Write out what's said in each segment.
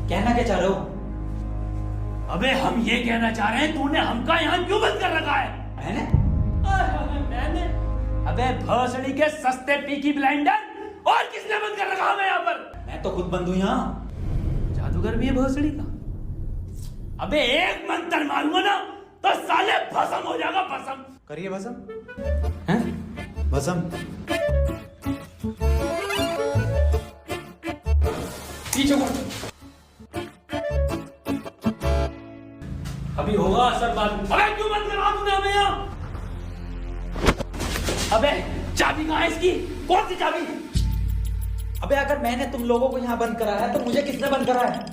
कहना क्या चाह रहे हो? अबे हम ये कहना चाह रहे हैं तूने हमका यहाँ क्यों बंद कर रखा है? मैंने अबे भोसड़ी के सस्ते पीकी ब्लाइंडर, और किसने बंद कर रखा हमें यहाँ पर? मैं तो खुद बंद हूँ यहाँ। जादूगर भी है भोसड़ी का। अबे एक मंत्र मारूंगा ना तो साले भस्म हो जाएगा, भस्म। करिए भस्म। हैं? भस्म। पीछे मुड़। अभी होगा असर बाद में। अबे क्यों बंद करा तूने हमें यहाँ? अबे चाबी कहाँ है इसकी? कौन सी चाबी? अबे अगर मैंने तुम लोगों को यहाँ बंद कराया है तो मुझे किसने बंद करा है?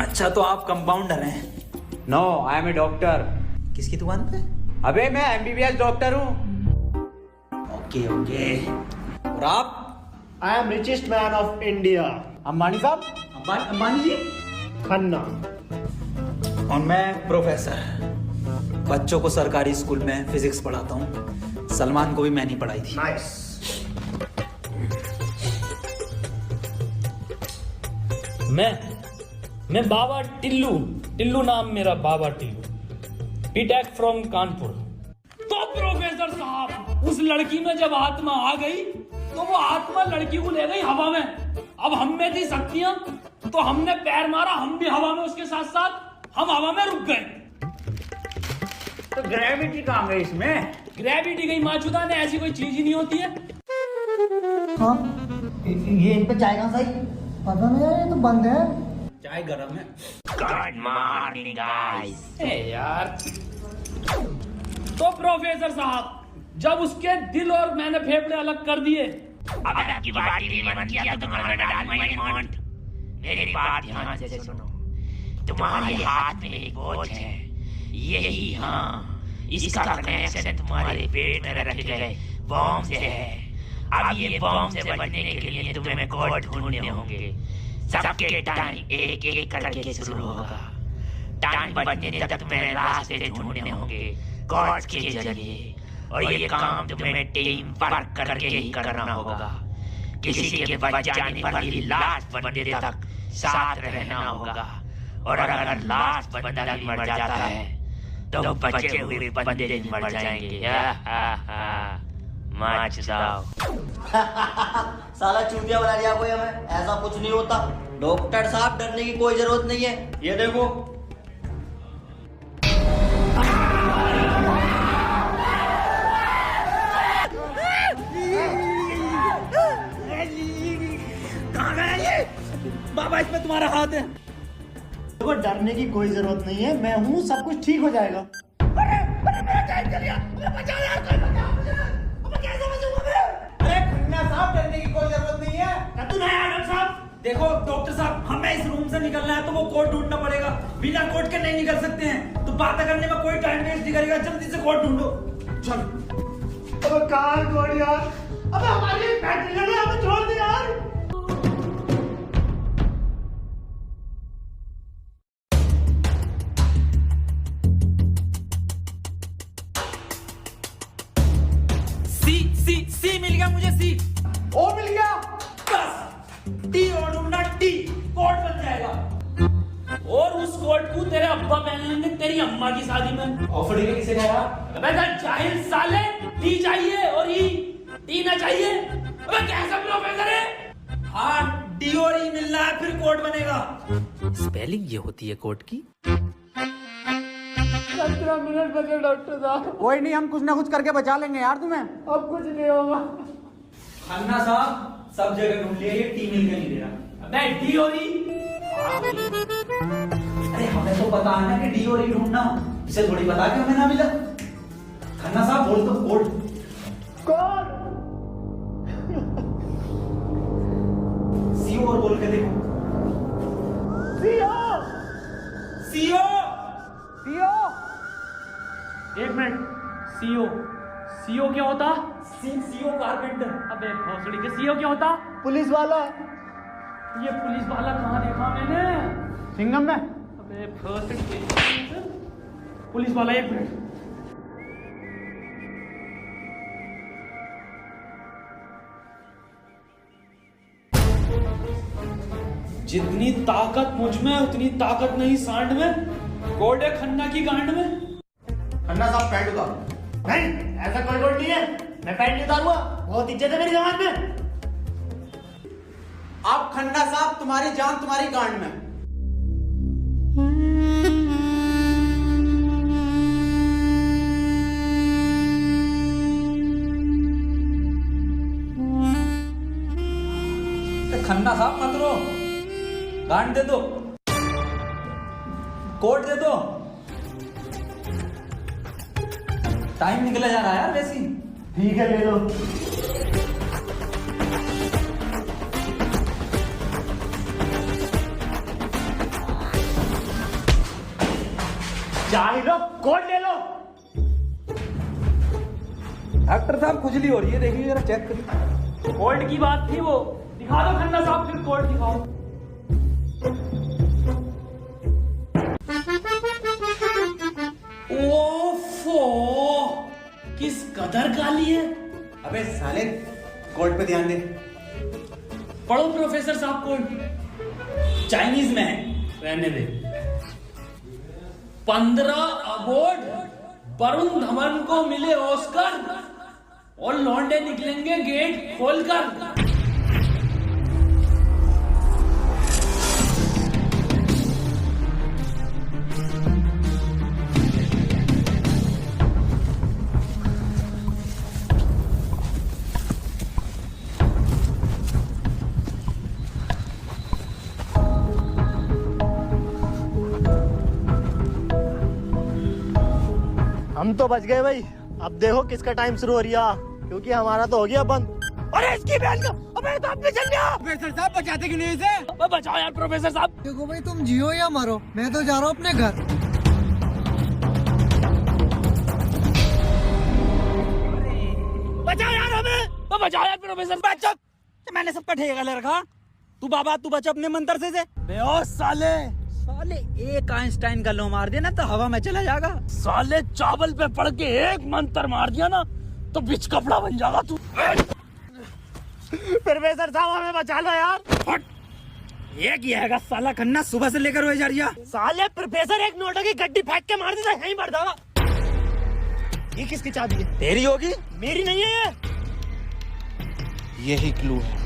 अच्छा तो आप कंपाउंडर हैं? No, I am a doctor. किसकी दुकान पे? अबे मैं एमबीबीएस डॉक्टर हूँ। ओके ओके। और आप? I am richest man of India, Ambani साहब। अंबानी जी? खन्ना। और मैं प्रोफेसर, बच्चों को सरकारी स्कूल में फिजिक्स पढ़ाता हूँ। सलमान को भी मैंने ही पढ़ाई थी। नाइस। मैं बाबा टिल्लू, टिल्लू नाम मेरा, बाबा टिल्लू, बीटेक फ्रॉम कानपुर। तो प्रोफेसर साहब, उस लड़की में जब आत्मा आ गई तो वो आत्मा लड़की को ले गई हवा में। अब हम में थी शक्तियां तो हमने पैर मारा, हम भी हवा में उसके साथ साथ, हम हवा में रुक गए। तो ग्रेविटी कहाँ गई इसमें? ग्रेविटी गई माचुदा ने, ऐसी कोई चीज ही नहीं होती है। हाँ, ये इन पे चाय कहाँ सही? पता नहीं यार, ये तो बंद है। चाय गरम है। Good morning guys. यार तो प्रोफेसर साहब, जब उसके दिल और मैंने फेफड़े अलग कर दिए, अगर आपकी बारी भी मन किया तो तुम्हारा डाल माय मॉन्ट। मेरी बात ध्यान से सुनो। तुम्हारे हाथ में एक वॉच है, यही, हाँ, इसका कनेक्शन तुम्हारे पेट में रखे गए बॉम्ब से है। अब ये बॉम्ब से बचने के लिए तुम्हें कोड ढूंढने होंगे। सबके टाइम एक एक करके शुरू होगा। टाइम बचने तक तुम्हें रास्ते ढूंढने होंगे कोड के जरिए, और ये काम तुम्हें टीम वर्क करके ही करना होगा। किसी के बच जाने पर भी लास्ट बंदे तक साथ रहना होगा, और अगर लास्ट बंदा भी मर जाता है तो बचे हुए बंदे भी मर जाएंगे। साला चूतिया बना दिया कोई हमें। ऐसा कुछ नहीं होता डॉक्टर साहब, डरने की कोई जरूरत नहीं है। ये देखो, कहाँ गया ये? बाबा इसमें तुम्हारा हाथ है। देखो, डरने की कोई जरूरत नहीं है, मैं हूँ, सब कुछ ठीक हो जाएगा। डरने की कोई जरूरत नहीं है। तू नहीं आया डॉक्टर साहब? देखो डॉक्टर साहब, हमें इस रूम से निकलना है तो वो कोड ढूंढना पड़ेगा। बिना कोड के नहीं निकल सकते हैं। तो बात करने में कोई टाइम वेस्ट नहीं करेगा, जल्दी से कोड ढूंढो। चलो। अबे कहाँ छोड़ यार, अबे हमारी फैक्ट्री ने हमें छोड़ दिया यार। सी मिल गया मुझे, सी। ओ मिल गया। बस टी और ढूंढना, टी कोड बन जाएगा। और उस कोट को तेरे अब्बा पहन लेंगे तेरी अम्मा की शादी में। ऑफर ने किसे कहा? अबे जाहिल साले, टी चाहिए और ई टी ना चाहिए। अबे कैसा प्रोफेसर है? हाँ, डी और ई मिल रहा है, फिर कोड बनेगा। स्पेलिंग ये होती है कोड की। 15 मिनट बचे डॉक्टर साहब। कोई नहीं, हम कुछ ना कुछ करके बचा लेंगे यार तुम्हें। अब कुछ नहीं होगा। खन्ना साहब, सब जगह ढूंढ लिया, ये टी मिल के नहीं दे रहा। अबे डी और ई? अरे हमें तो पता है ना कि डी और ई ढूंढना, इसे थोड़ी पता कि हमें ना मिला। खन्ना साहब बोल तो कोड। कौन? सीओ और बोल के देखो। सीओ। सीओ। सीओ। एक मिनट, सीओ, सीओ क्या होता? CO carpenter. अबे भोसड़ी के सीओ क्या होता? पुलिस वाला। ये पुलिस वाला कहाँ देखा मैंने? सिंघम में। अबे भोसड़ी के पुलिस वाला, एक मिनट। जितनी ताकत मुझ में उतनी ताकत नहीं सांड में, कोडे खन्ना की गांड में। खन्ना साहब पैंट उतारो। नहीं, ऐसा कोई कोड नहीं है। मैं पैंट नहीं उतारूंगा। बहुत इज्जत है मेरी जमात में। आप खन्ना साहब, तुम्हारी जान तुम्हारी गांड में। खन्ना साहब मत रो, गांड दे दो, कोट दे दो। टाइम निकला जा रहा है यार वैसे ही। ठीक है, ले लो। चाहे लो, कोड ले लो। डॉक्टर साहब खुजली हो रही है, देखिए जरा चेक करिए। कोर्ट की बात थी वो, दिखा दो खन्ना साहब, फिर कोर्ट दिखाओ। ओफो, किस कदर काली है। अबे साले, कोर्ट पे ध्यान दे। पढ़ो प्रोफेसर साहब कोर्ट। चाइनीज में है। रहने दे। 15 अवार्ड वरुण धवन को मिले ऑस्कर, और लौंडे निकलेंगे गेट खोलकर। हम तो बच गए भाई। अब देखो किसका टाइम शुरू हो रहा, क्योंकि हमारा तो हो गया बंद। अरे इसकी बहन का, अबे तो अपने चल गया। प्रोफेसर साहब बचाते क्यों नहीं इसे? बचाओ यार प्रोफेसर साहब। देखो भाई, तुम जियो या मरो, मैं तो जा रहा हूँ अपने घर। बचाओ यार हमें। बचाओ यार प्रोफेसर। बच्चा, मैंने सबका ठेका ले रखा। तू बाबा तू बच अपने मंत्र से। बेहोश साले। साले एक आइंस्टाइन का लो मार देना तो हवा में चला जाएगा। साले चावल पे पड़ के एक मंत्र मार दिया ना तो बिच कपड़ा बन जाएगा तू। प्रोफेसर साहब हमें बचा लो यार। ये किया है साला खन्ना, सुबह से लेकर हुए जा रही है। साले प्रोफेसर एक नोटों की गड्डी फेंक के मार देता, यहीं मर जाएगा। ये किसकी चाबी है? तेरी होगी। मेरी नहीं है ये। यही क्लू है।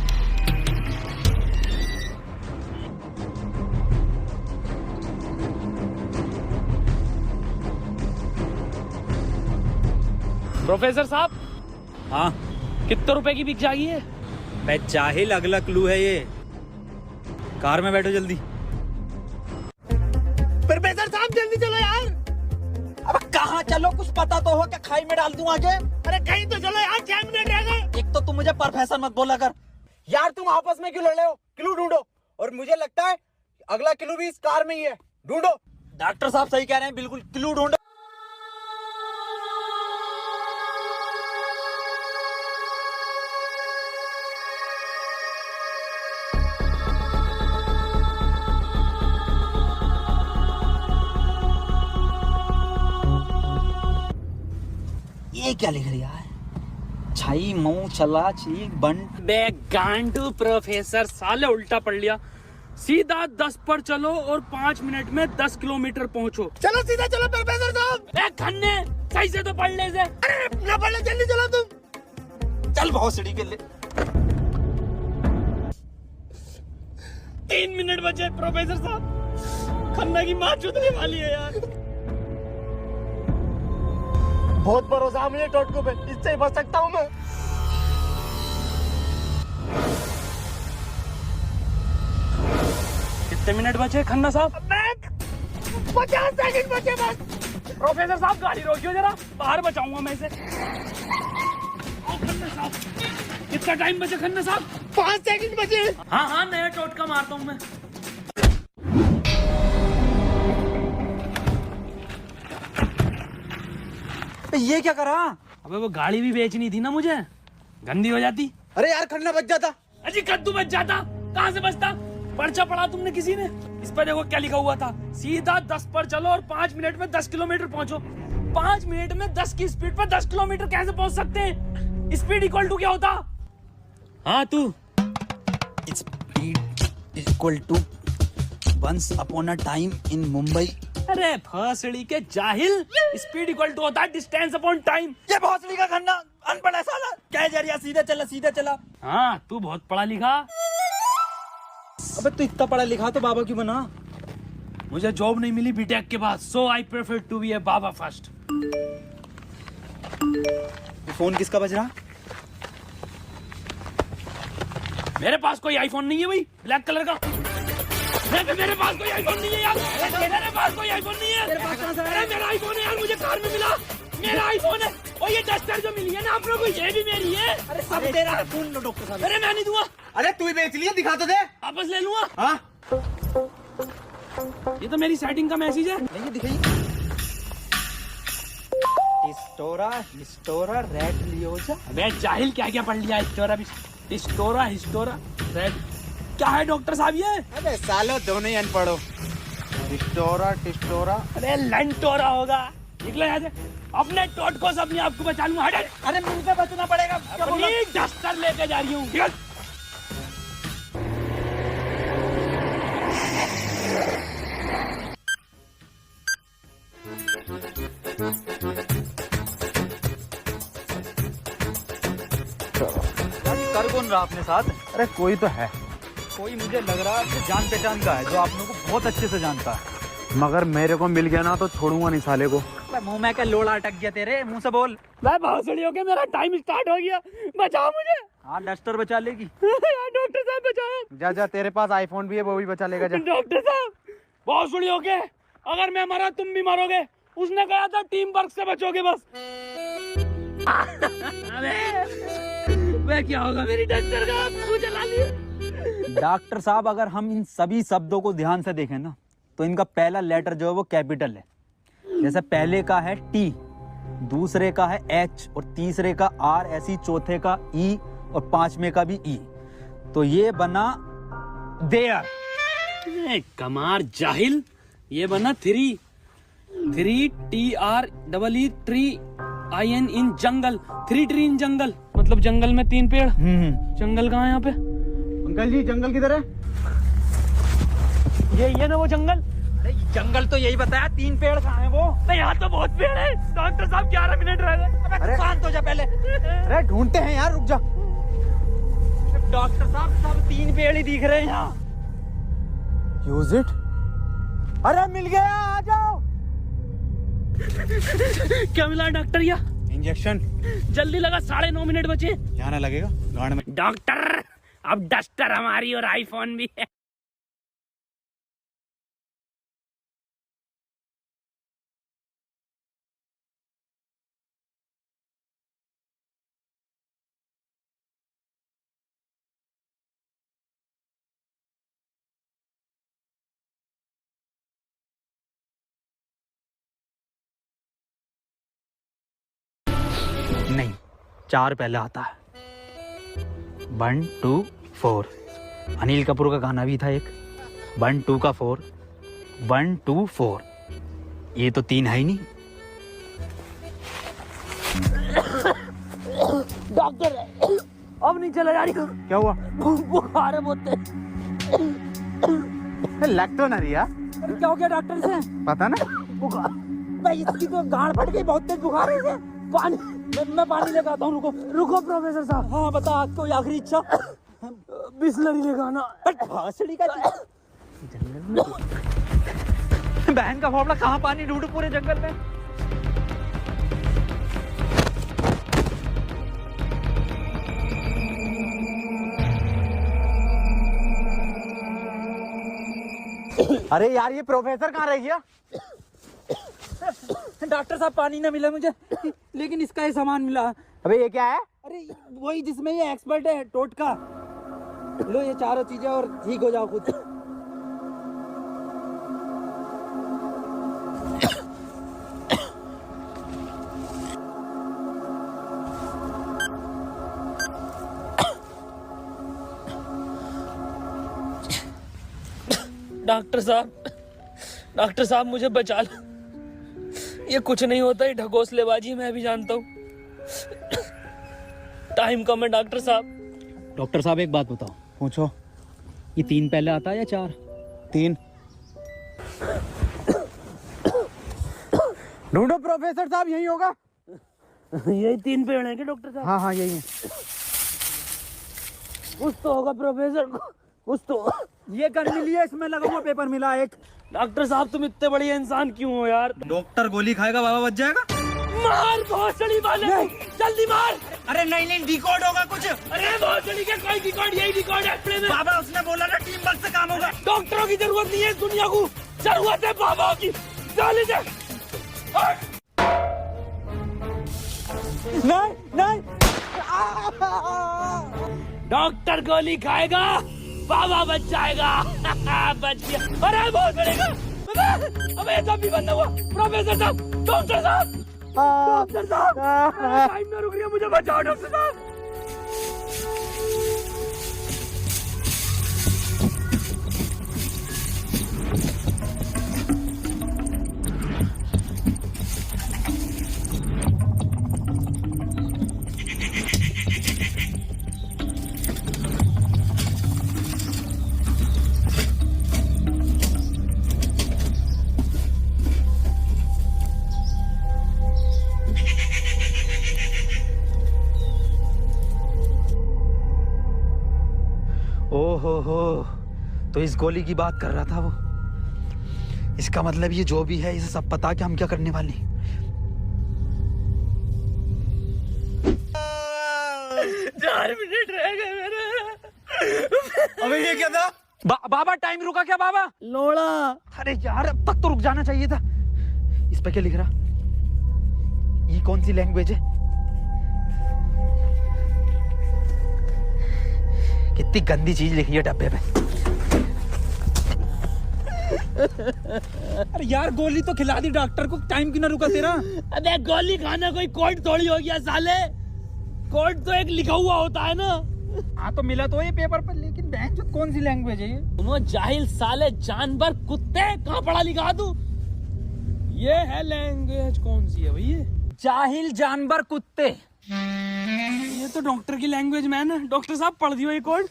प्रोफेसर साहब, हाँ कितने रुपए की बिक जाएगी है? मैं जाहिल, अगला क्लू है ये। कार में बैठो जल्दी। प्रोफेसर साहब जल्दी चलो यार। अब कहाँ चलो, कुछ पता तो हो, क्या खाई में डाल दूं आगे? अरे कहीं तो चलो यार, 6 मिनट रह गए। एक तो तुम मुझे प्रोफेसर मत बोला कर। यार तुम आपस में क्यों लड़ रहे हो? क्लू ढूंढो। और मुझे लगता है अगला क्लू भी इस कार में ही है। ढूंढो। डॉक्टर साहब सही कह रहे हैं, बिल्कुल क्लू ढूंढो। ये क्या लिख रहा है? छाई मऊ चला चीक बंट। बे गांडू प्रोफेसर, साले उल्टा पढ़ लिया। सीधा 10 पर चलो और 5 मिनट में 10 किलोमीटर पहुंचो। चलो सीधा चलो प्रोफेसर साहब। ए खन्ने, सही से तो पढ़ ले से। अरे ना पढ़ ले, जल्दी चलो तुम। चल बहुत सीढ़ी के लिए। 3 मिनट बचे प्रोफेसर साहब। खन्ना की माँ चुदने वाली है यार। बहुत भरोसा मुझे टोटको पे, इससे ही बच सकता हूँ मैं। कितने मिनट बचे खन्ना साहब? 50 सेकंड बचे बस। प्रोफेसर साहब गाड़ी रोकियो जरा, बाहर बचाऊंगा मैं इसे। ओ खन्ना साहब, कितना टाइम बचे खन्ना साहब? 5 सेकंड बचे। हाँ हाँ, नया टोटका मारता हूँ मैं। ये क्या करा? अबे वो गाड़ी भी बेचनी थी ना मुझे, गंदी हो जाती। अरे यार खन्ना बच जाता। अजी कद्दू बच जाता, कहाँ से बचता? पर्चा पढ़ा तुमने किसी ने? इस पर देखो क्या लिखा हुआ था, सीधा 10 पर चलो और 5 मिनट में 10 किलोमीटर पहुंचो। 5 मिनट में 10 की स्पीड पर 10 किलोमीटर कैसे पहुंच सकते हैं? स्पीड इक्वल टू क्या होता? हाँ तू। Speed equal to once upon a time in Mumbai. अरे भोसड़ी के जाहिल, स्पीड इक्वल टू होता है डिस्टेंस अपॉन टाइम। ये भोसड़ी का खन्ना अनपढ़ है साला। क्या जरिया, सीधे चला सीधे चला। हाँ तू बहुत पढ़ा लिखा। अबे तू इतना पढ़ा लिखा तो बाबा क्यों बना? मुझे जॉब नहीं मिली बीटेक के बाद, so I prefer to be a बाबा फर्स्ट। फोन किसका बज रहा? मेरे पास कोई आईफोन नहीं है भाई, ब्लैक कलर का। मेरे पास कोई आईफोन नहीं है यार, मेरे पास कोई आईफोन नहीं है। अरे मेरा आईफोन है यार, मुझे कार में मिला, मेरा आईफोन है। और ये डस्टर जो मिली है ना आप लोगों को, ये भी मेरी है। अरे सब तेरा है, फोन लो डॉक्टर साहब। अरे मैं नहीं दूंगा, अरे तू ही बेच लिया, दिखा तो दे। वापस ले लूंगा। हाँ ये तो मेरी सेटिंग का मैसेज है। नहीं दिखाइए। हिस्टोरा रेड लियोजा। अबे जाहिल, क्या क्या पढ़ लिया? हिस्टोरा रेड क्या है डॉक्टर साहब ये? अबे सालो दोनों ही अनपढ़ हो। टिस्टोरा। अरे लंटोरा होगा। निकलो यहाँ से, अपने टोट को अपने आप को बचा लूंगा। अरे मुझे बचना पड़ेगा। क्या बोल रहा है? अपनी डस्टर लेके जा रही हूँ। कर कौन रहा अपने साथ? अरे कोई तो है, कोई मुझे लग रहा है कि जान पहचान का है, जो आप लोगों को बहुत अच्छे से जानता है। मगर मेरे को मिल गया ना तो छोड़ूंगा नहीं साले को। मुंह में क्या लोड़ा अटक गया तेरे मुंह से बोल। मैं भोसड़ी हो गया, मेरा टाइम स्टार्ट हो गया, बचाओ मुझे। हाँ डस्टर बचा लेगी। डॉक्टर साहब बचाओ। जा तेरे पास आईफोन भी है, वो भी बचा लेगा। जा डॉक्टर साहब, भोसड़ी हो गए, अगर मैं मरा तुम भी मरोगे। उसने कहा था टीम वर्क से बचोगे बस। मैं क्या होगा मेरी डस्टर का, आपको जला लिया। डॉक्टर साहब, अगर हम इन सभी शब्दों को ध्यान से देखें ना, तो इनका पहला लेटर जो है वो कैपिटल है। जैसे पहले का है टी, दूसरे का है एच, और तीसरे का आर, ऐसी चौथे का ई, और पांचवे का भी ई। तो ये बना देयर। कमार जाहिल, ये बना three TREE tree IN in jungle. 3 tree in jungle, मतलब जंगल में 3 पेड़। जंगल कहाँ है यहाँ पे? अंकल जी जंगल किधर है? ये ना वो जंगल। अरे जंगल तो यही बताया, 3 पेड़ कहाँ हैं वो? नहीं यहाँ तो बहुत पेड़ है। डॉक्टर साहब 11 मिनट रह गए। अरे शांत हो जा पहले। अरे ढूंढते हैं यार, रुक जा। डॉक्टर साहब सब 3 पेड़ ही दिख रहे हैं यहाँ। Use it. अरे मिल गया, आ जाओ। क्या मिला डॉक्टर? या इंजेक्शन जल्दी लगा, 9.5 मिनट बचे। यहाँ ना लगेगा गांड में। डॉक्टर, अब डस्टर हमारी और आईफोन भी है। नहीं, 4 पहले आता है। 1 2 4। अनिल कपूर का गाना भी था एक, 1 2 का 4, 1 2 4। ये तो 3 है ही नहीं। डॉक्टर, अब नहीं चला जा रही। क्या हुआ? बुखार है बहुत। लग तो ना रिया। क्या हो गया डॉक्टर से? पता ना। बुखार भाई, इसकी तो गांड फट गई, बहुत तेज बुखार है इसे। पानी, मैं पानी लेकर आता हूँ। रुको प्रोफेसर साहब। हाँ बता, कोई आखिरी इच्छा? बिस्लरी लेगा ना। भासड़ी का बहन का फोफड़ा, कहाँ पानी ढूंढूं पूरे जंगल में? अरे यार, ये प्रोफेसर कहाँ रह गया? डॉक्टर साहब पानी ना मिला मुझे, लेकिन इसका ये सामान मिला। अबे ये क्या है? अरे वही जिसमें ये एक्सपर्ट है, टोटका। लो ये 4 चीजें और ठीक हो जाओ खुद। डॉक्टर साहब मुझे बचा लो। ये कुछ नहीं होता, ये ढकोसलेबाजी मैं भी जानता हूँ। टाइम कम है डॉक्टर साहब। डॉक्टर साहब एक बात बताओ। पूछो। ये 3 पहले आता है या 4? 3। ढूंढो प्रोफेसर साहब, यही होगा। यही 3 पेड़ हैं क्या डॉक्टर साहब? हाँ हाँ यही है। कुछ तो होगा प्रोफेसर, कुछ तो। ये गन मिली है, इसमें लगा हुआ पेपर मिला एक। डॉक्टर साहब तुम इतने बड़े इंसान क्यों हो यार? डॉक्टर गोली खाएगा, बाबा बच जाएगा। मार भोसड़ी वाले, जल्दी मार। अरे नहीं डिकोड होगा कुछ। अरे भोसड़ी का कोई रिकॉर्ड, यही रिकॉर्ड है अपने में। बाबा उसने बोला ना टीम वर्क से काम होगा। डॉक्टरों की जरूरत नहीं है इस दुनिया को, जरूरत है बाबा की। चल इधर। नहीं डॉक्टर गोली खाएगा, बाबा बच जाएगा। बच गया। अरे बहुत बड़ेगा। अबे तब भी बंद हुआ। प्रोफेसर साहब, डॉक्टर साहब, डॉक्टर साहब, टाइम में रुक रही है, मुझे बचाओ डॉक्टर साहब। ओहो, तो इस गोली की बात कर रहा था वो। इसका मतलब ये जो भी है, इसे सब पता कि हम क्या करने वाले हैं। 4 मिनट रह गए मेरे। अबे ये क्या था? बाबा टाइम रुका क्या बाबा? लोड़ा। अरे यार अब तक तो रुक जाना चाहिए था। इस पे क्या लिख रहा? ये कौन सी लैंग्वेज है? कितनी गंदी चीज लिखी है डब्बे पे। अरे यार गोली तो खिला दी डॉक्टर को, टाइम क्यों ना रुका तेरा? अबे गोली खाना कोई कोड थोड़ी हो गया साले। कोड तो एक लिखा हुआ होता है ना। हाँ तो मिला तो ये पेपर पर, लेकिन बहन जो कौन सी लैंग्वेज है ये? तुम जाहिल साले, जानवर कुत्ते, कहाँ पढ़ा लिखा तू? ये है लैंग्वेज, कौन सी है भैया? जाहिल जानवर कुत्ते। ये तो डॉक्टर की लैंग्वेज मैन है। डॉक्टर साहब पढ़ दियो ये कोड।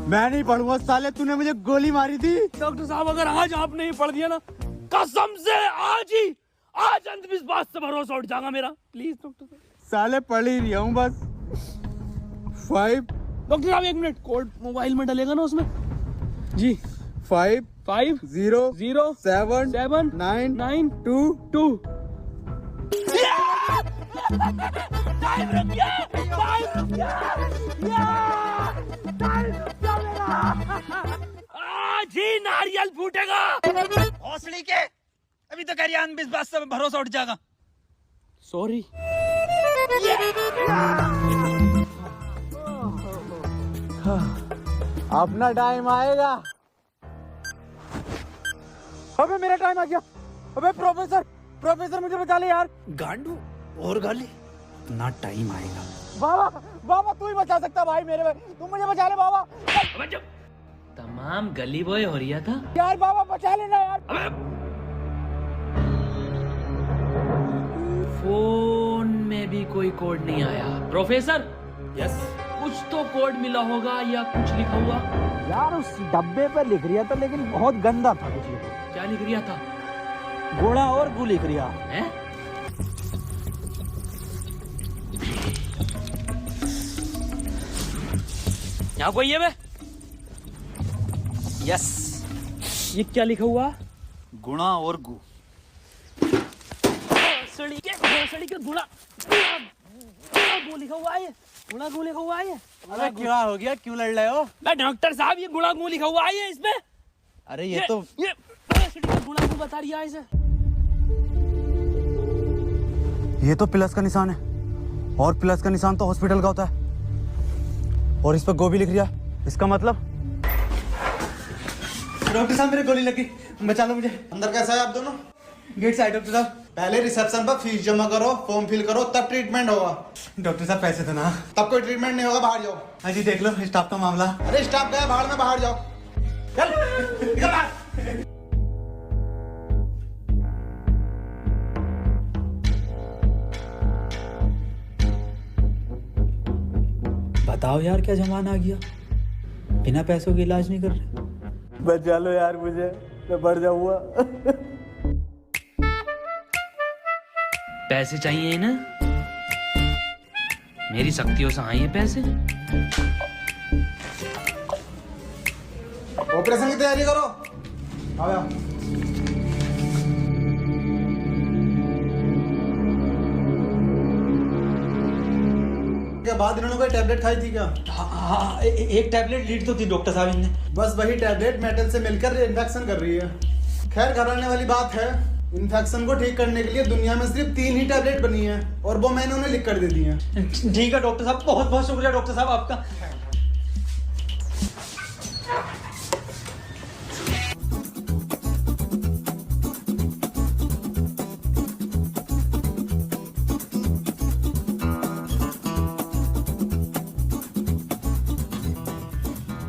मैं नहीं पढ़ूंगा साले, तूने मुझे गोली मारी थी। डॉक्टर साहब अगर आज आपने ही पढ़ दिया ना, कसम से आज अंधविश्वास से भरोसा उठ जाएगा मेरा। प्लीज डॉक्टर साहब। साले पढ़ ही रहा हूँ बस। 5 डॉक्टर साहब 1 मिनट, कोड मोबाइल में डलेगा ना उसमें? जी 5 5 0 0 7 7 9 9 2 2। टाइम रुक गया, टाइम रुक गया, टाइम रुक गया मेरा। आज ही नारियल फूटेगा। हौसली के अभी तो कह रही अंधविश्वास से भरोसा उठ जाएगा। सॉरी। अपना टाइम आएगा। अबे मेरा टाइम आ गया। अबे प्रोफेसर मुझे बचा ले यार। गांडू और गाली ना, टाइम आएगा। बाबा तू ही बचा सकता भाई मेरे भाई, तुम मुझे बचा ले बाबा। तमाम गली बॉय हो रहा था यार बाबा बचा लेना यार। फोन में भी कोई कोड नहीं आया। Professor, yes. कुछ तो कोड मिला होगा या कुछ लिखा हुआ? यार उस डब्बे पे लिख रिया था, लेकिन बहुत गंदा था कुछ लिखा। क्या लिख रिया था? गोड़ा और गु लिख रिया है। यहाँ कोई है बे? यस। ये क्या लिखा हुआ? गुणा और गु। भोसड़ी के गुणा गु लिखा हुआ है। गुणा गु लिखा हुआ है। अरे क्या हो गया, क्यों लड़ रहे हो? मैं डॉक्टर साहब, ये गुणा गु लिखा हुआ है इसमें। अरे ये भोसड़ी का गुणा गु बता रही है इसे। ये तो प्लस का निशान है, और प्लस का निशान तो हॉस्पिटल का होता है, और इस पर गोभी लिख रिया। इसका मतलब डॉक्टर साहब मेरे गोली लगी, बचा लो मुझे। अंदर कैसा है आप दोनों? गेट से आए डॉक्टर साहब। पहले रिसेप्शन पर फीस जमा करो, फॉर्म फिल करो, तब ट्रीटमेंट होगा। डॉक्टर साहब पैसे तो ना। तब कोई ट्रीटमेंट नहीं होगा, बाहर जाओ। हाँ जी देख लो स्टाफ का मामला। अरे स्टाफ गया बाहर में, बाहर जाओ। चल निकल बाहर। बताओ यार क्या जमाना आ गया, बिना पैसों के इलाज नहीं कर रहे। बचा लो यार मुझे, मैं मर जाऊंगा। पैसे चाहिए ना? मेरी शक्तियों से आए हैं पैसे। ऑपरेशन की तैयारी करो। आओ यार। के बाद इन्होंने कोई टैबलेट खाई थी क्या? हाँ, एक टैबलेट लीड तो थी डॉक्टर साहब इनने। बस वही टैबलेट मेटल से मिलकर इन्फेक्शन कर रही है। खैर घबराने वाली बात है, इन्फेक्शन को ठीक करने के लिए दुनिया में सिर्फ 3 ही टैबलेट बनी है और वो मैंने उन्हें लिख कर दे दी है। ठीक है डॉक्टर साहब, बहुत बहुत शुक्रिया डॉक्टर साहब आपका।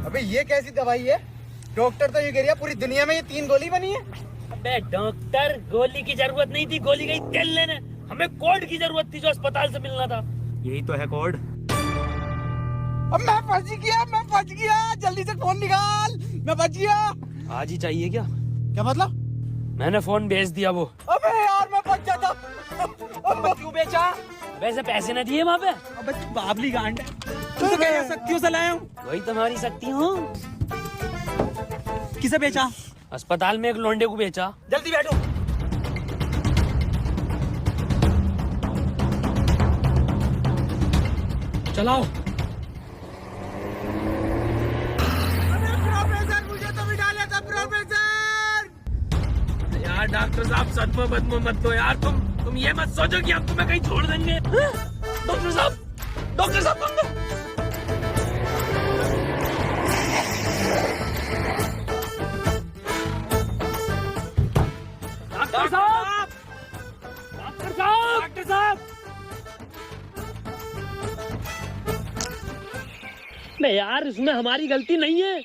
अबे ये कैसी दवाई है? डॉक्टर तो ये कह रही है पूरी दुनिया में ये 3 गोली बनी है। अबे डॉक्टर, गोली की जरूरत नहीं थी, गोली गई तेल लेने। हमें कोड की जरूरत थी जो अस्पताल से मिलना था। यही तो है कोड। अब मैं फंस गया, जल्दी से फोन निकाल, मैं बच गया। आज ही चाहिए क्या? क्या मतलब? मैंने फोन भेज दिया वो। अबे यार मैं बच जाता। अब क्यों बेचा? वैसे पैसे न दिए वहाँ पे। अबे बाबली गांड है। तू तो क्या शक्तियों से लाया हूँ? वही तुम्हारी शक्ति हूँ। किसे बेचा? अस्पताल में एक लोंडे को बेचा। जल्दी बैठो। चलाओ। प्रोफेसर मुझे तो भी डाला था प्रोफेसर। यार डॉक्टर साहब सदमा बदमा मत दो यार। तुम ये मत सोचो कि अब तुम्हें कहीं छोड़ देंगे। डॉक्टर साहब तुम डॉक्टर साहब नहीं यार, इसमें हमारी गलती नहीं है।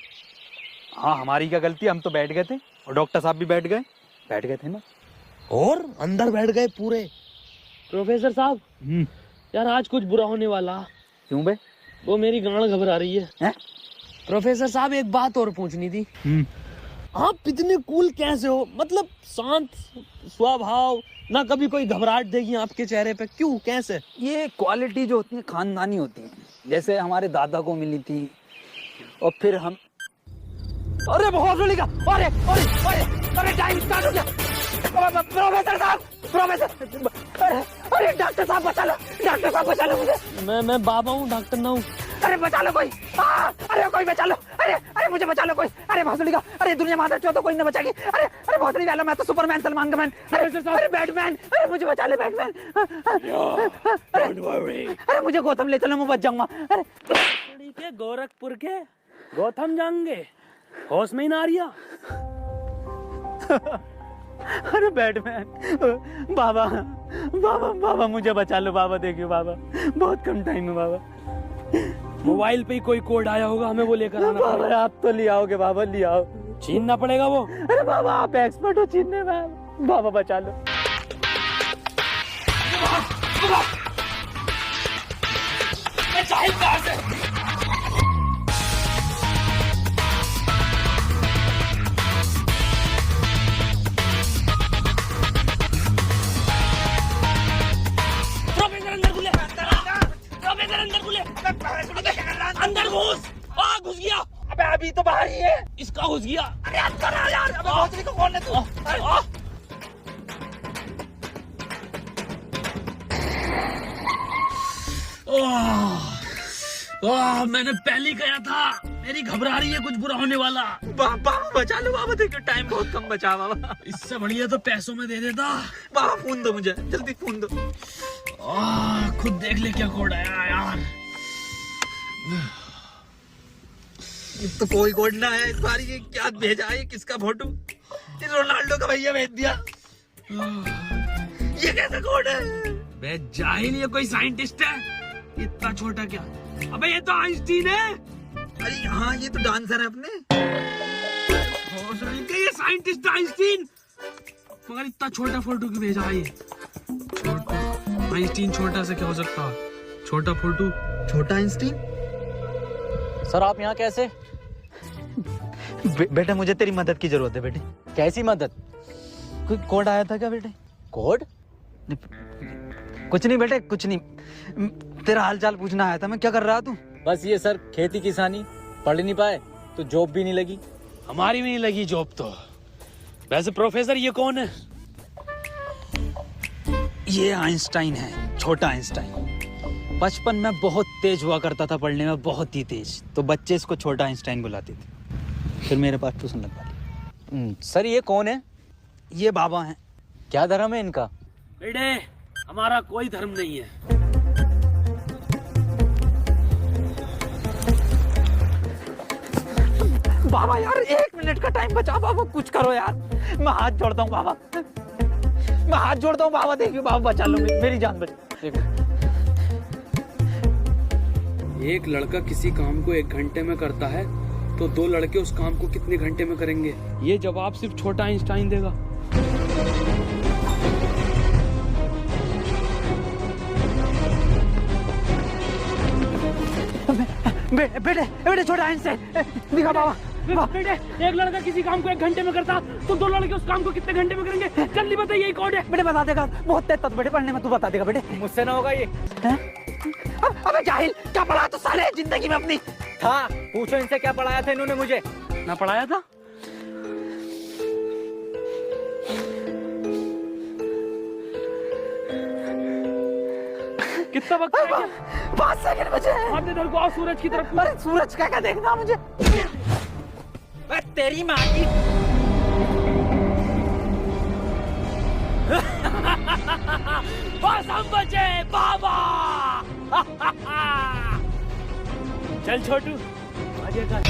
हाँ हमारी क्या गलती, हम तो बैठ गए थे और डॉक्टर साहब भी बैठ गए थे ना। और अंदर बैठ गए पूरे। प्रोफेसर साहब यार आज कुछ बुरा होने वाला। क्यों बे? वो मेरी गांड घबरा रही है। प्रोफेसर साहब एक बात और पूछनी थी। आप इतने कूल कैसे हो? मतलब शांत स्वभाव, ना कभी कोई घबराहट देगी आपके चेहरे पे, क्यों कैसे? ये क्वालिटी जो होती है खानदानी होती है, जैसे हमारे दादा को मिली थी और फिर हम। अरे बहुत जोली का, अरे अरे अरे अरे टाइम स्टार्ट हो गया। प्रोफेसर साहब, अरे डॉक्टर साहब बचा लो मुझे। मैं बाबा हूँ, डॉक्टर ना हूँ। अरे बचा लो कोई, अरे कोई बचा लो, अरे मुझे बचा लो कोई। अरे भोसड़ी का, अरे दुनिया माता चो तो कोई न बचाएगी। अरे भोसड़ी वाला, मैं तो सुपरमैन, सलमान का मैन। अरे बैटमैन, अरे मुझे बचा ले बैटमैन। अरे मुझे गौतम ले चलो, मैं बच जाऊंगा। के गोरखपुर के गौतम जाएंगे, होश में ही ना रिया। अरे बैटमैन, बाबा मुझे बचा लो बाबा, देखियो बाबा बहुत कम टाइम है बाबा। मोबाइल पे ही कोई कोड आया होगा, हमें वो लेकर आना बाबा पड़ेगा। आप तो ले आओगे बाबा, ले आओ। छीनना पड़ेगा वो। अरे बाबा आप एक्सपर्ट हो छीनने में, बाबा बचा लो। अंदर घुस। घुस गया। अबे अभी तो बाहर ही है। इसका घुस गया। अरे अंदर आ यार। अबे भोसड़ी को कौन है तू? मैंने पहले ही कहा था, मेरी घबरा रही है, कुछ बुरा होने वाला। बाबा बचा लो बाबा, देखियो टाइम बहुत कम बचा बाबा। इससे बढ़िया तो पैसों में दे देता। बाबा फोन दो मुझे, जल्दी फोन दो। खुद देख ले क्या कोड आया यार। तो कोई कोड ना है इस बार। ये क्या भेजा है, किसका फोटो? रोनाल्डो का भैया भेज दिया। ये कैसा कोड है? बे जाहिल, ये कोई साइंटिस्ट है? इतना छोटा क्या? अबे ये तो आइंस्टीन है। अरे हाँ ये तो डांसर है अपने। ये साइंटिस्ट आइंस्टीन, मगर इतना छोटा फोटो क्यों भेजा है? ये छोटा आइंस्टीन, छोटा से क्या हो सकता है? छोटा फोटो, छोटा आइंस्टीन। सर आप यहाँ कैसे? बेटा मुझे तेरी मदद की जरूरत है बेटे। कैसी मदद? कोई कोड आया था क्या बेटे? कोड? कुछ नहीं बेटे, कुछ नहीं। तेरा हालचाल पूछना आया था मैं। क्या कर रहा तू? बस ये सर, खेती किसानी, पढ़ नहीं पाए तो जॉब भी नहीं लगी। हमारी भी नहीं लगी जॉब तो। वैसे प्रोफेसर ये कौन है? ये आइंस्टाइन है, छोटा आइंस्टाइन। बचपन में बहुत तेज हुआ करता था पढ़ने में, बहुत ही तेज, तो बच्चे इसको छोटा आइंस्टाइन बुलाते थे। फिर मेरे पास ट्यूशन लगवा ली। सर ये कौन है? ये बाबा हैं। क्या धर्म है इनका? बेटे हमारा कोई धर्म नहीं है। बाबा यार 1 मिनट का टाइम बचा बाबा, कुछ करो यार। मैं हाथ जोड़ता हूँ बाबा, मैं हाथ जोड़ता हूँ बाबा। देखिए बाबा बचा लो, मेरी जान बचे। एक लड़का किसी काम को 1 घंटे में करता है तो 2 लड़के उस काम को कितने घंटे में करेंगे? ये जवाब सिर्फ छोटा आइंस्टाइन देगा। बेटे छोटा आइंस्टाइन दिखा बाबा। बेटे एक लड़का किसी काम को 1 घंटे में करता तो 2 लड़के उस काम को कितने घंटे में करेंगे? जल्दी बताइए यही कोड है। बेटे बता देगा, बहुत तेज था बेटे पढ़ने में, तू बता देगा बेटे। मुझसे ना होगा ये। अबे जाहिल, क्या पढ़ा तू साले जिंदगी में अपनी? था, पूछो इनसे क्या पढ़ाया था इन्होंने मुझे। ना पढ़ाया था? कितना वक्त है? 5 सेकंड बचे हैं। हाथ इधर को आओ, सूरज की तरफ। अरे सूरज क्या देखना मुझे? तेरी माँ की। बस हम बचे बाबा। चल छोटू आगे कर।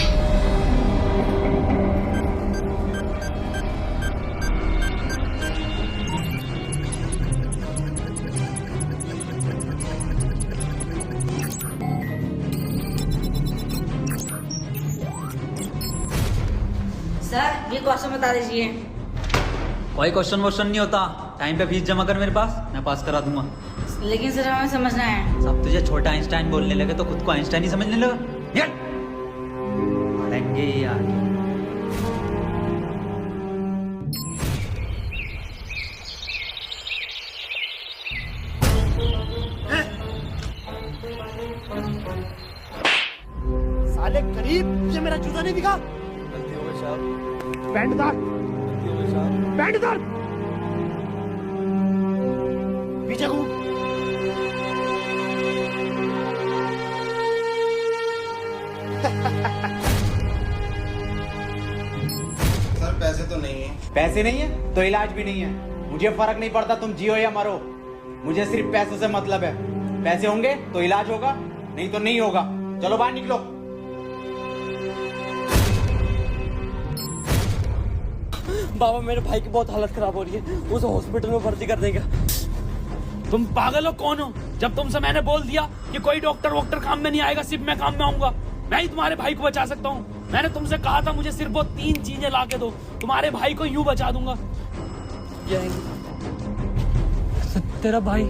सर ये क्वेश्चन बता दीजिए। कोई क्वेश्चन वोश्चन नहीं होता, टाइम पे फीस जमा कर मेरे पास, मैं पास करा दूंगा। लेकिन सर हमें समझना है। सब तुझे छोटा आइंस्टाइन बोलने लगे तो खुद को आइंस्टाइन ही समझने लगा। पढ़ेंगे यार। साले गरीब, ये मेरा जूता नहीं दिखा? पैंट उतार, पैंट उतार, पीछे घूम। सर पैसे तो नहीं है। पैसे नहीं है तो इलाज भी नहीं है। मुझे फर्क नहीं पड़ता तुम जियो या मरो, मुझे सिर्फ पैसों से मतलब है। पैसे होंगे तो इलाज होगा, नहीं तो नहीं होगा। चलो बाहर निकलो। बाबा मेरे भाई की बहुत हालत खराब हो रही है, उसे हॉस्पिटल में भर्ती कर देगा। तुम पागल हो कौन हो? जब तुमसे मैंने बोल दिया कि कोई डॉक्टर वॉक्टर काम में नहीं आएगा, सिर्फ मैं काम में आऊंगा। मैं ही तुम्हारे भाई को बचा सकता हूँ। मैंने तुमसे कहा था मुझे सिर्फ वो 3 चीजें ला के दो, तुम्हारे भाई को यूं बचा दूंगा। ये तेरा भाई